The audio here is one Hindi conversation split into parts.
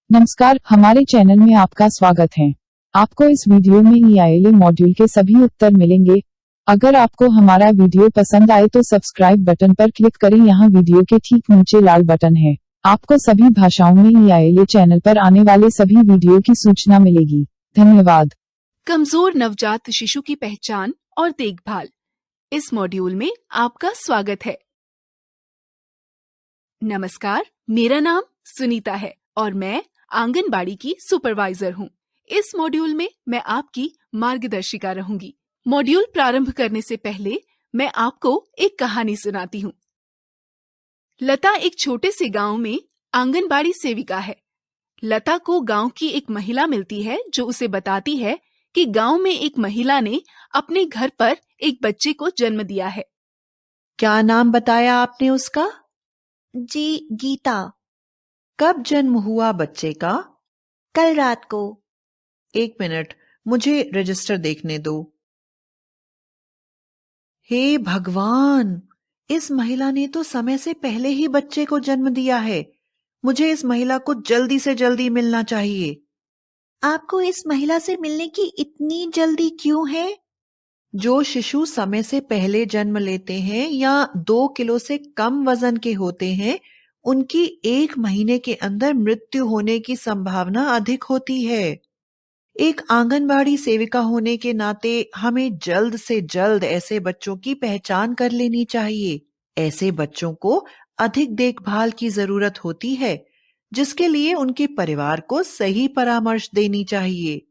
नमस्कार, हमारे चैनल में आपका स्वागत है। आपको इस वीडियो में EILA मॉड्यूल के सभी उत्तर मिलेंगे। अगर आपको हमारा वीडियो पसंद आए तो सब्सक्राइब बटन पर क्लिक करें। यहाँ वीडियो के ठीक नीचे लाल बटन है। आपको सभी भाषाओं में EILA चैनल पर आने वाले सभी वीडियो की सूचना मिलेगी। धन्यवाद। कमजोर नवजात शिशु की पहचान और देखभाल, इस मॉड्यूल में आपका स्वागत है। नमस्कार, मेरा नाम सुनीता है और मैं आंगनबाड़ी की सुपरवाइजर हूँ। इस मॉड्यूल में मैं आपकी मार्गदर्शिका रहूंगी। मॉड्यूल प्रारंभ करने से पहले मैं आपको एक कहानी सुनाती हूँ। लता एक छोटे से गांव में आंगनबाड़ी सेविका है। लता को गांव की एक महिला मिलती है जो उसे बताती है कि गांव में एक महिला ने अपने घर पर एक बच्चे को जन्म दिया है। क्या नाम बताया आपने उसका? जी, गीता। कब जन्म हुआ बच्चे का? कल रात को। एक मिनट, मुझे रजिस्टर देखने दो। हे भगवान! इस महिला ने तो समय से पहले ही बच्चे को जन्म दिया है। मुझे इस महिला को जल्दी से जल्दी मिलना चाहिए। आपको इस महिला से मिलने की इतनी जल्दी क्यों है? जो शिशु समय से पहले जन्म लेते हैं या 2 किलो से कम वजन के होते हैं, उनकी 1 महीने के अंदर मृत्यु होने की संभावना अधिक होती है। एक आंगनबाड़ी सेविका होने के नाते हमें जल्द से जल्द ऐसे बच्चों की पहचान कर लेनी चाहिए। ऐसे बच्चों को अधिक देखभाल की जरूरत होती है, जिसके लिए उनके परिवार को सही परामर्श देनी चाहिए।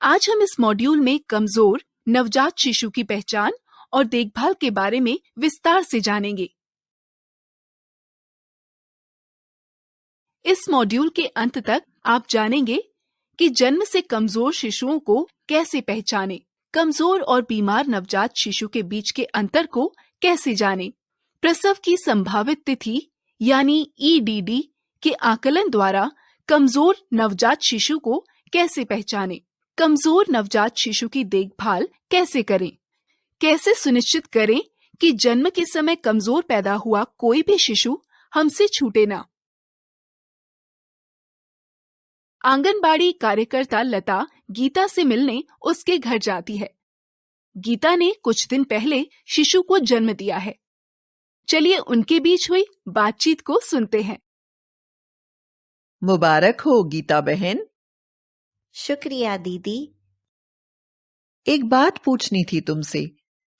आज हम इस मॉड्यूल में कमजोर नवजात शिशु की पहचान और देखभाल के बारे में विस्तार से जानेंगे। इस मॉड्यूल के अंत तक आप जानेंगे कि जन्म से कमजोर शिशुओं को कैसे पहचानें, कमजोर और बीमार नवजात शिशु के बीच के अंतर को कैसे जानें, प्रसव की संभावित तिथि यानी EDD के आकलन द्वारा कमजोर नवजात शिशु को कैसे पहचानें, कमजोर नवजात शिशु की देखभाल कैसे करें, कैसे सुनिश्चित करें कि जन्म के समय कमजोर पैदा हुआ कोई भी शिशु हमसे छूटे ना। आंगनबाड़ी कार्यकर्ता लता गीता से मिलने उसके घर जाती है। गीता ने कुछ दिन पहले शिशु को जन्म दिया है। चलिए उनके बीच हुई बातचीत को सुनते हैं। मुबारक हो गीता बहन। शुक्रिया दीदी। एक बात पूछनी थी तुमसे।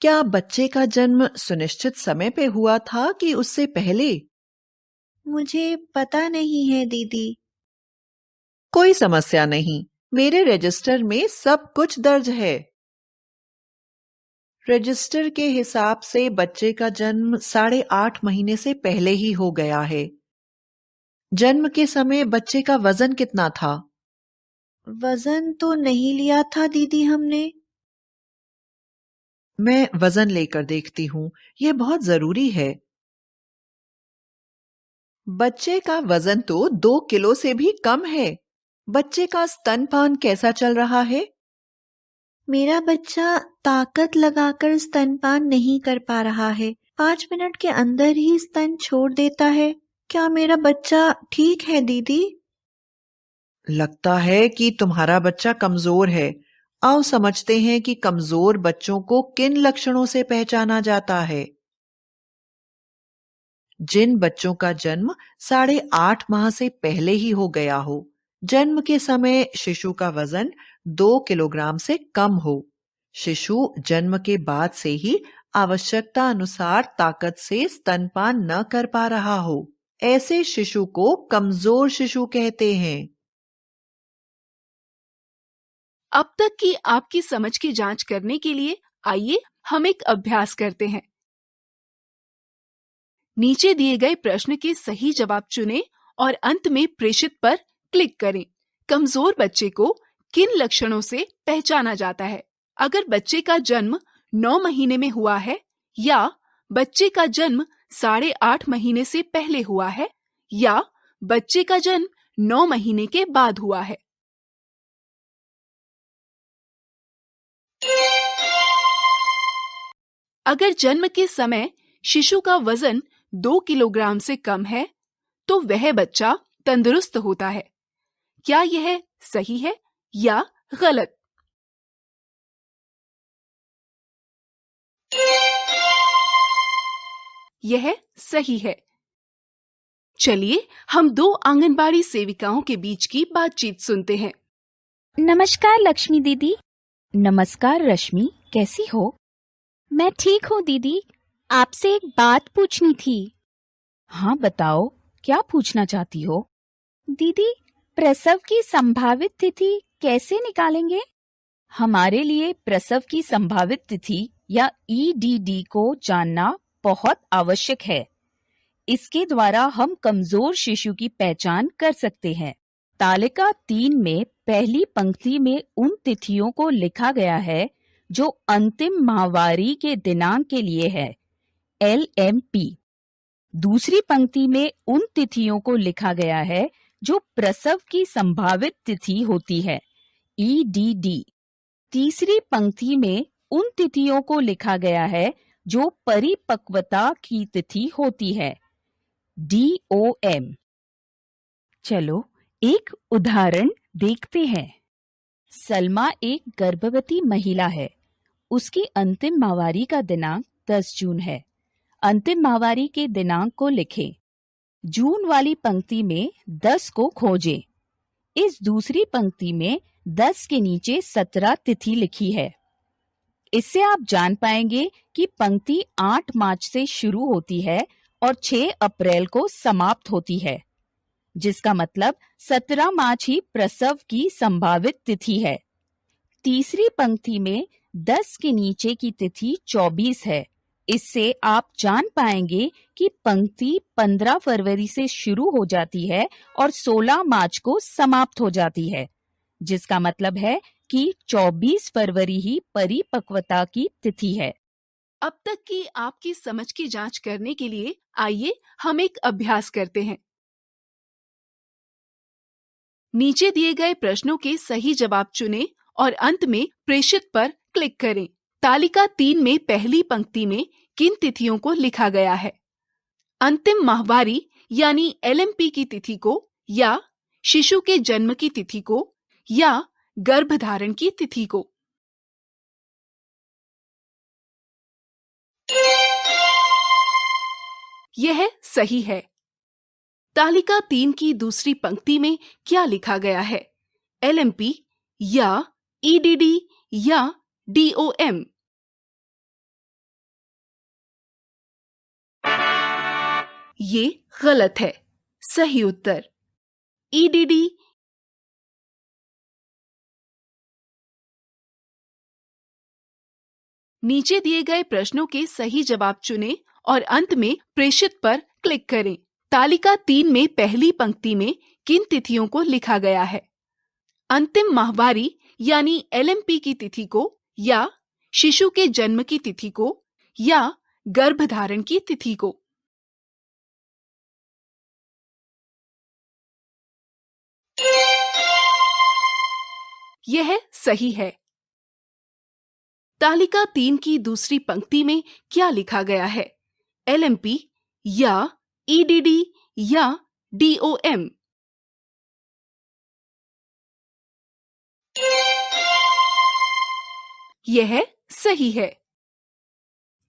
क्या बच्चे का जन्म सुनिश्चित समय पे हुआ था कि उससे पहले? मुझे पता नहीं है दीदी। कोई समस्या नहीं, मेरे रजिस्टर में सब कुछ दर्ज है। रजिस्टर के हिसाब से बच्चे का जन्म 8.5 महीने से पहले ही हो गया है। जन्म के समय बच्चे का वजन कितना था? वजन तो नहीं लिया था दीदी हमने। मैं वजन लेकर देखती हूँ, यह बहुत जरूरी है। बच्चे का वजन तो 2 किलो से भी कम है। बच्चे का स्तनपान कैसा चल रहा है? मेरा बच्चा ताकत लगाकर स्तनपान नहीं कर पा रहा है। 5 मिनट के अंदर ही स्तन छोड़ देता है। क्या मेरा बच्चा ठीक है दीदी? लगता है कि तुम्हारा बच्चा कमजोर है। आओ समझते हैं कि कमजोर बच्चों को किन लक्षणों से पहचाना जाता है। जिन बच्चों का जन्म 8.5 माह से पहले ही हो गया हो, जन्म के समय शिशु का वजन 2 किलोग्राम से कम हो, शिशु जन्म के बाद से ही आवश्यकता अनुसार ताकत से स्तनपान न कर पा रहा हो, ऐसे शिशु को कमजोर शिशु कहते हैं। अब तक की आपकी समझ की जांच करने के लिए आइए हम एक अभ्यास करते हैं। नीचे दिए गए प्रश्न के सही जवाब चुनें और अंत में प्रेषित पर क्लिक करें। कमजोर बच्चे को किन लक्षणों से पहचाना जाता है? अगर बच्चे का जन्म 9 महीने में हुआ है या बच्चे का जन्म 8.5 महीने से पहले हुआ है या बच्चे का जन्म 9 महीने के बाद हुआ है। अगर जन्म के समय शिशु का वजन 2 किलोग्राम से कम है, तो वह बच्चा तंदुरुस्त होता है। क्या यह सही है या गलत? यह सही है। चलिए हम दो आंगनबाड़ी सेविकाओं के बीच की बातचीत सुनते हैं। नमस्कार लक्ष्मी दीदी। नमस्कार रश्मि, कैसी हो? मैं ठीक हूँ दीदी। आपसे एक बात पूछनी थी। हाँ बताओ, क्या पूछना चाहती हो? दीदी, प्रसव की संभावित तिथि कैसे निकालेंगे? हमारे लिए प्रसव की संभावित तिथि या ईडीडी को जानना बहुत आवश्यक है। इसके द्वारा हम कमजोर शिशु की पहचान कर सकते हैं। तालिका 3 में पहली पंक्ति में उन तिथियों को लिखा गया है जो अंतिम माहवारी के दिनांक के लिए है, LMP। दूसरी पंक्ति में उन तिथियों को लिखा गया है जो प्रसव की संभावित तिथि होती है, EDD। तीसरी पंक्ति में उन तिथियों को लिखा गया है जो परिपक्वता की तिथि होती है, DOM। चलो एक उदाहरण देखते हैं। सलमा एक गर्भवती महिला है। उसकी अंतिम माहवारी का दिनांक 10 जून है। अंतिम माहवारी के दिनांक को लिखें। जून वाली पंक्ति में 10 को खोजें। इस दूसरी पंक्ति में 10 के नीचे 17 तिथि लिखी है। इससे आप जान पाएंगे कि पंक्ति 8 मार्च से शुरू होती है और 6 अप्रैल को समाप्त होती है, जिसका मतलब 17 मार्च ही प्रसव की संभावित तिथि है। तीसरी पंक्ति में 10 के नीचे की तिथि 24 है। इससे आप जान पाएंगे कि पंक्ति 15 फरवरी से शुरू हो जाती है और 16 मार्च को समाप्त हो जाती है, जिसका मतलब है कि 24 फरवरी ही परिपक्वता की तिथि है। अब तक की आपकी समझ की जांच करने के लिए आइए हम एक अभ्यास करते हैं। नीचे दिए गए प्रश्नों के सही जवाब चुनें और अंत में प्रेषित पर क्लिक करें। तालिका 3 में पहली पंक्ति में किन तिथियों को लिखा गया है? अंतिम माहवारी यानी LMP की तिथि को, या शिशु के जन्म की तिथि को, या गर्भधारण की तिथि को? यह सही है। तालिका 3 की दूसरी पंक्ति में क्या लिखा गया है? LMP या EDD या DOM? ये गलत है। सही उत्तर EDD। नीचे दिए गए प्रश्नों के सही जवाब चुनें और अंत में प्रेषित पर क्लिक करें। तालिका 3 में पहली पंक्ति में किन तिथियों को लिखा गया है? अंतिम माहवारी यानी LMP की तिथि को, या शिशु के जन्म की तिथि को, या गर्भधारण की तिथि को? यह सही है। तालिका 3 की दूसरी पंक्ति में क्या लिखा गया है? LMP या EDD या DOM? यह सही है।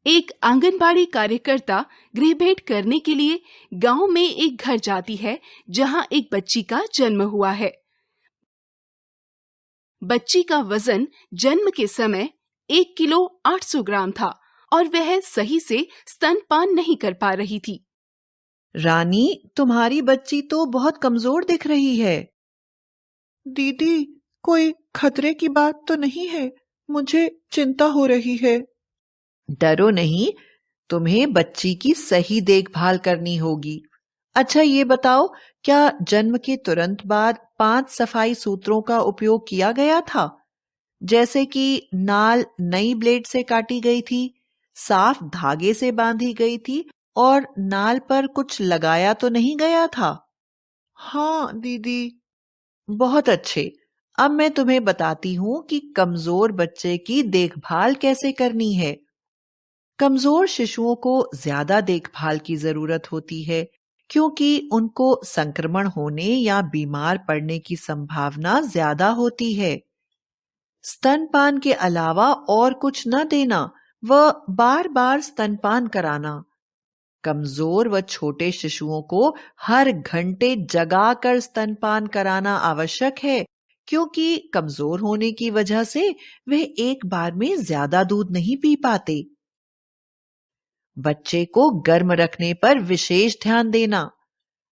एक आंगनबाड़ी कार्यकर्ता गृह भेंट करने के लिए गांव में एक घर जाती है जहां एक बच्ची का जन्म हुआ है। बच्ची का वजन जन्म के समय 1 किलो 800 ग्राम था और वह सही से स्तनपान नहीं कर पा रही थी। रानी, तुम्हारी बच्ची तो बहुत कमजोर दिख रही है। दीदी, कोई खतरे की बात तो नहीं है? मुझे चिंता हो रही है। डरो नहीं, तुम्हें बच्ची की सही देखभाल करनी होगी। अच्छा, ये बताओ, क्या जन्म के तुरंत बाद 5 सफाई सूत्रों का उपयोग किया गया था? जैसे कि नाल नई ब्लेड से काटी गई थी, साफ धागे से बांधी गई थी और नाल पर कुछ लगाया तो नहीं गया था? हाँ दीदी। बहुत अच्छे। अब मैं तुम्हें बताती हूँ कि कमजोर बच्चे की देखभाल कैसे करनी है। कमजोर शिशुओं को ज्यादा देखभाल की जरूरत होती है क्योंकि उनको संक्रमण होने या बीमार पड़ने की संभावना ज्यादा होती है। स्तनपान के अलावा और कुछ न देना व बार बार स्तनपान कराना। कमजोर व छोटे शिशुओं को हर घंटे जगाकर स्तनपान कराना आवश्यक है, क्योंकि कमजोर होने की वजह से वे एक बार में ज्यादा दूध नहीं पी पाते। बच्चे को गर्म रखने पर विशेष ध्यान देना।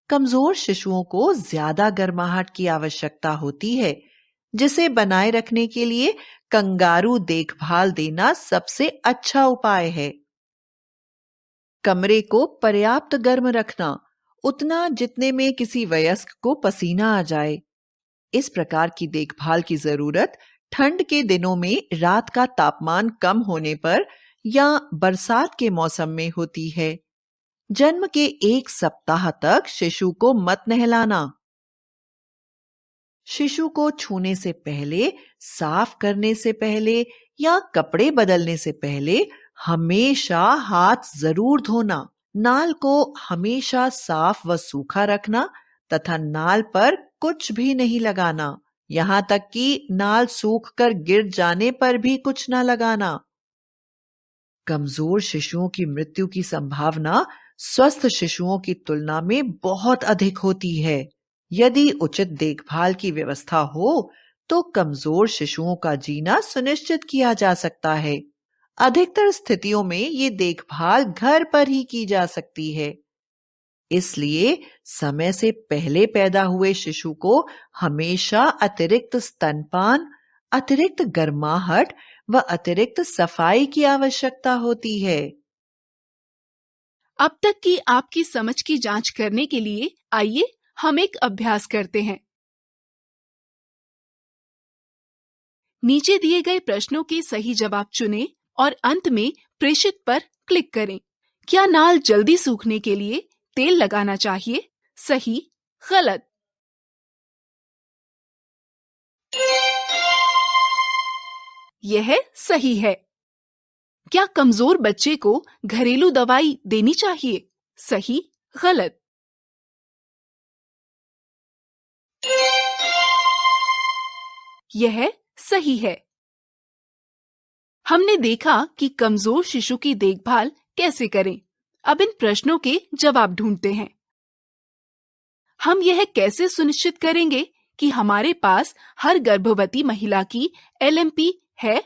कमजोर शिशुओं को ज्यादा गर्माहट की आवश्यकता होती है, जिसे बनाए रखने के लिए कंगारू देखभाल देना सबसे अच्छा उपाय है। कमरे को पर्याप्त गर्म रखना, उतना जितने में किसी वयस्क को पसीना आ जाए। इस प्रकार की देखभाल की जरूरत ठंड के दिनों में रात का तापमान कम होने पर या बरसात के मौसम में होती है। जन्म के 1 सप्ताह तक शिशु को मत नहलाना। शिशु को छूने से पहले, साफ करने से पहले या कपड़े बदलने से पहले हमेशा हाथ जरूर धोना। नाल को हमेशा साफ व सूखा रखना तथा नाल पर कुछ भी नहीं लगाना, यहां तक कि नाल सूखकर गिर जाने पर भी कुछ न लगाना। कमजोर शिशुओं की मृत्यु की संभावना स्वस्थ शिशुओं की तुलना में बहुत अधिक होती है। यदि उचित देखभाल की व्यवस्था हो तो कमजोर शिशुओं का जीना सुनिश्चित किया जा सकता है। अधिकतर स्थितियों में ये देखभाल घर पर ही की जा सकती है। इसलिए समय से पहले पैदा हुए शिशु को हमेशा अतिरिक्त स्तनपान, अतिरिक्त गर्माहट व अतिरिक्त सफाई की आवश्यकता होती है। अब तक की आपकी समझ की जांच करने के लिए आइए हम एक अभ्यास करते हैं। नीचे दिए गए प्रश्नों के सही जवाब चुनें और अंत में प्रेषित पर क्लिक करें। क्या नाल जल्दी सूखने के लिए तेल लगाना चाहिए? सही, गलत। यह सही है। क्या कमजोर बच्चे को घरेलू दवाई देनी चाहिए? सही, गलत। यह सही है। हमने देखा कि कमजोर शिशु की देखभाल कैसे करें। अब इन प्रश्नों के जवाब ढूंढते हैं। हम यह कैसे सुनिश्चित करेंगे कि हमारे पास हर गर्भवती महिला की LMP है?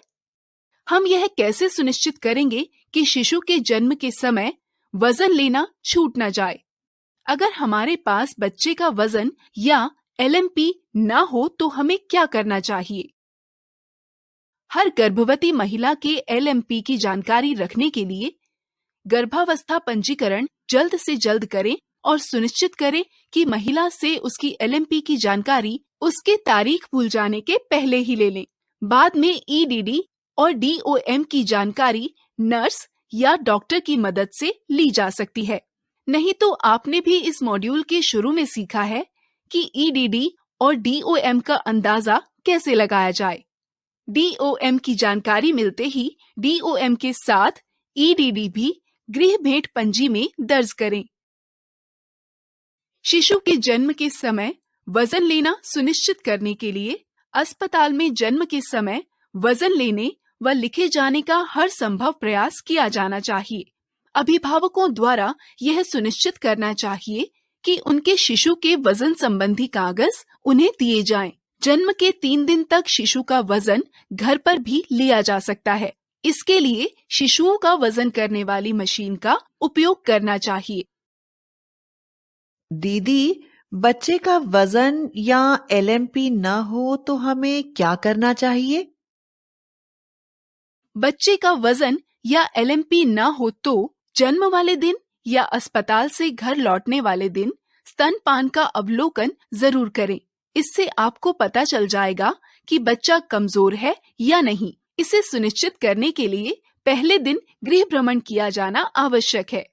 हम यह कैसे सुनिश्चित करेंगे कि शिशु के जन्म के समय वजन लेना छूट न जाए? अगर हमारे पास बच्चे का वजन या LMP न हो तो हमें क्या करना चाहिए? हर गर्भवती महिला के LMP की जानकारी रखने के लिए गर्भावस्था पंजीकरण जल्द से जल्द करें और सुनिश्चित करें कि महिला से उसकी LMP की जानकारी उसके तारीख भूल जाने के पहले ही ले लें। बाद में EDD और DOM की जानकारी नर्स या डॉक्टर की मदद से ली जा सकती है। नहीं तो आपने भी इस मॉड्यूल के शुरू में सीखा है कि EDD और DOM का अंदाजा कैसे लगाया जाए। DOM की जानकारी मिलते ही DOM के साथ EDD भी गृह भेंट पंजी में दर्ज करें। शिशु के जन्म के समय वजन लेना सुनिश्चित करने के लिए अस्पताल में जन्म के समय वजन लेने व लिखे जाने का हर संभव प्रयास किया जाना चाहिए। अभिभावकों द्वारा यह सुनिश्चित करना चाहिए कि उनके शिशु के वजन संबंधी कागज उन्हें दिए जाएं। जन्म के 3 दिन तक शिशु का वजन घर पर भी लिया जा सकता है। इसके लिए शिशुओं का वजन करने वाली मशीन का उपयोग करना चाहिए। दीदी, बच्चे का वजन या LMP न हो तो हमें क्या करना चाहिए? बच्चे का वजन या LMP न हो तो जन्म वाले दिन या अस्पताल से घर लौटने वाले दिन स्तनपान का अवलोकन जरूर करें। इससे आपको पता चल जाएगा कि बच्चा कमजोर है या नहीं। इसे सुनिश्चित करने के लिए पहले दिन गृह भ्रमण किया जाना आवश्यक है।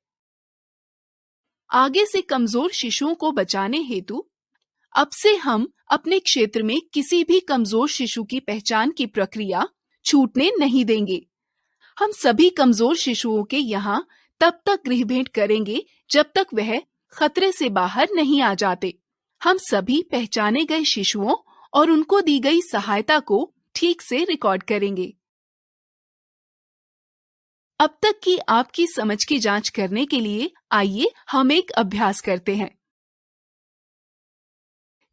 आगे से कमजोर शिशुओं को बचाने हेतु अब से हम अपने क्षेत्र में किसी भी कमजोर शिशु की पहचान की प्रक्रिया छूटने नहीं देंगे। हम सभी कमजोर शिशुओं के यहाँ तब तक गृह भेंट करेंगे जब तक वह खतरे से बाहर नहीं आ जाते। हम सभी पहचाने गए शिशुओं और उनको दी गई सहायता को ठीक से रिकॉर्ड करेंगे। अब तक की आपकी समझ की जांच करने के लिए आइए हम एक अभ्यास करते हैं।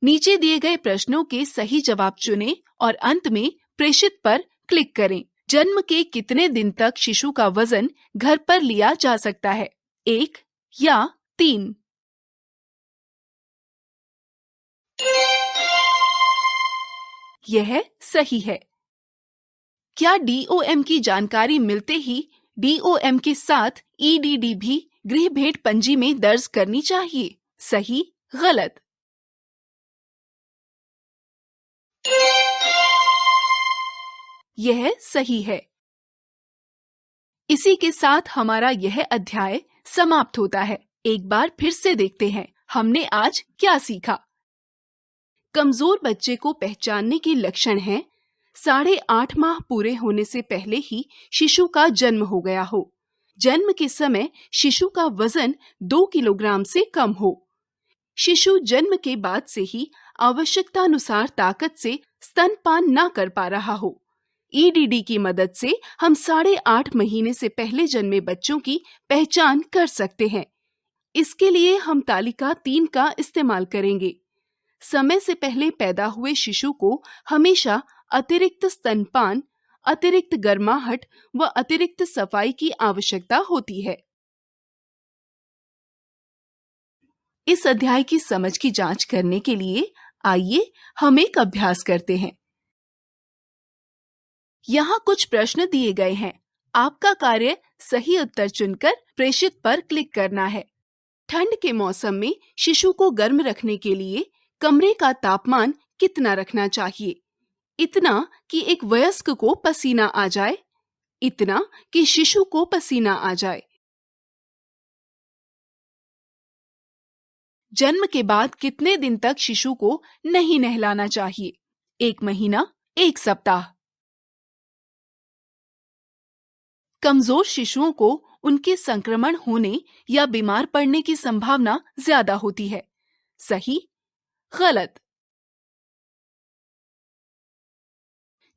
नीचे दिए गए प्रश्नों के सही जवाब चुनें और अंत में प्रेषित पर क्लिक करें। जन्म के कितने दिन तक शिशु का वजन घर पर लिया जा सकता है? 1 या 3? यह सही है। क्या डीओएम की जानकारी मिलते ही डीओएम के साथ ईडीडी भी गृह भेंट पंजी में दर्ज करनी चाहिए? सही, गलत? यह सही है। इसी के साथ हमारा यह अध्याय समाप्त होता है। एक बार फिर से देखते हैं हमने आज क्या सीखा। कमजोर बच्चे को पहचानने के लक्षण हैं 8.5 माह पूरे होने से पहले ही शिशु का जन्म हो गया हो, जन्म के समय शिशु का वजन 2 किलोग्राम से कम हो, शिशु जन्म के बाद से ही आवश्यकतानुसार ताकत से स्तनपान न कर पा रहा हो। ईडीडी की मदद से हम 8.5 महीने से पहले जन्मे बच्चों की पहचान कर सकते हैं। इसके लिए हम तालिका 3 का इस्तेमाल करेंगे। समय से पहले पैदा हुए शिशु को हमेशा अतिरिक्त स्तनपान, अतिरिक्त गर्माहट व अतिरिक्त सफाई की आवश्यकता होती है। इस अध्याय की समझ की जांच करने के लिए आइए हम एक अभ्यास करते हैं। यहाँ कुछ प्रश्न दिए गए हैं। आपका कार्य सही उत्तर चुनकर प्रेषित पर क्लिक करना है। ठंड के मौसम में शिशु को गर्म रखने के लिए कमरे का तापमान कितना रखना चाहिए? इतना कि एक वयस्क को पसीना आ जाए, इतना कि शिशु को पसीना आ जाए। जन्म के बाद कितने दिन तक शिशु को नहीं नहलाना चाहिए? 1 महीना, 1 सप्ताह। कमजोर शिशुओं को उनके संक्रमण होने या बीमार पड़ने की संभावना ज्यादा होती है। सही, गलत?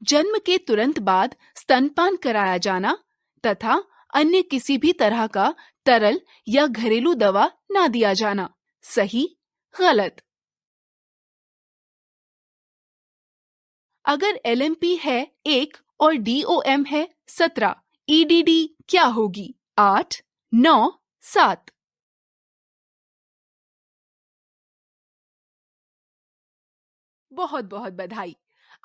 जन्म के तुरंत बाद स्तनपान कराया जाना तथा अन्य किसी भी तरह का तरल या घरेलू दवा ना दिया जाना। सही, गलत? अगर एलएमपी है 1 और डीओएम है 17, ईडीडी क्या होगी? 8, 9, 7? बहुत बहुत बधाई,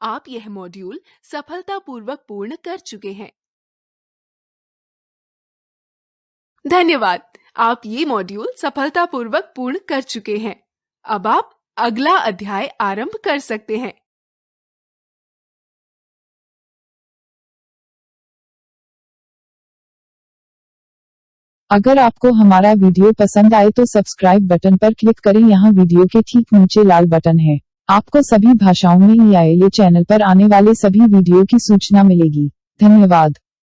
आप यह मॉड्यूल सफलतापूर्वक पूर्ण कर चुके हैं। धन्यवाद, आप ये मॉड्यूल सफलतापूर्वक पूर्ण कर चुके हैं। अब आप अगला अध्याय आरंभ कर सकते हैं। अगर आपको हमारा वीडियो पसंद आए तो सब्सक्राइब बटन पर क्लिक करें। यहाँ वीडियो के ठीक नीचे लाल बटन है। आपको सभी भाषाओं में EILA चैनल पर आने वाले सभी वीडियो की सूचना मिलेगी। धन्यवाद।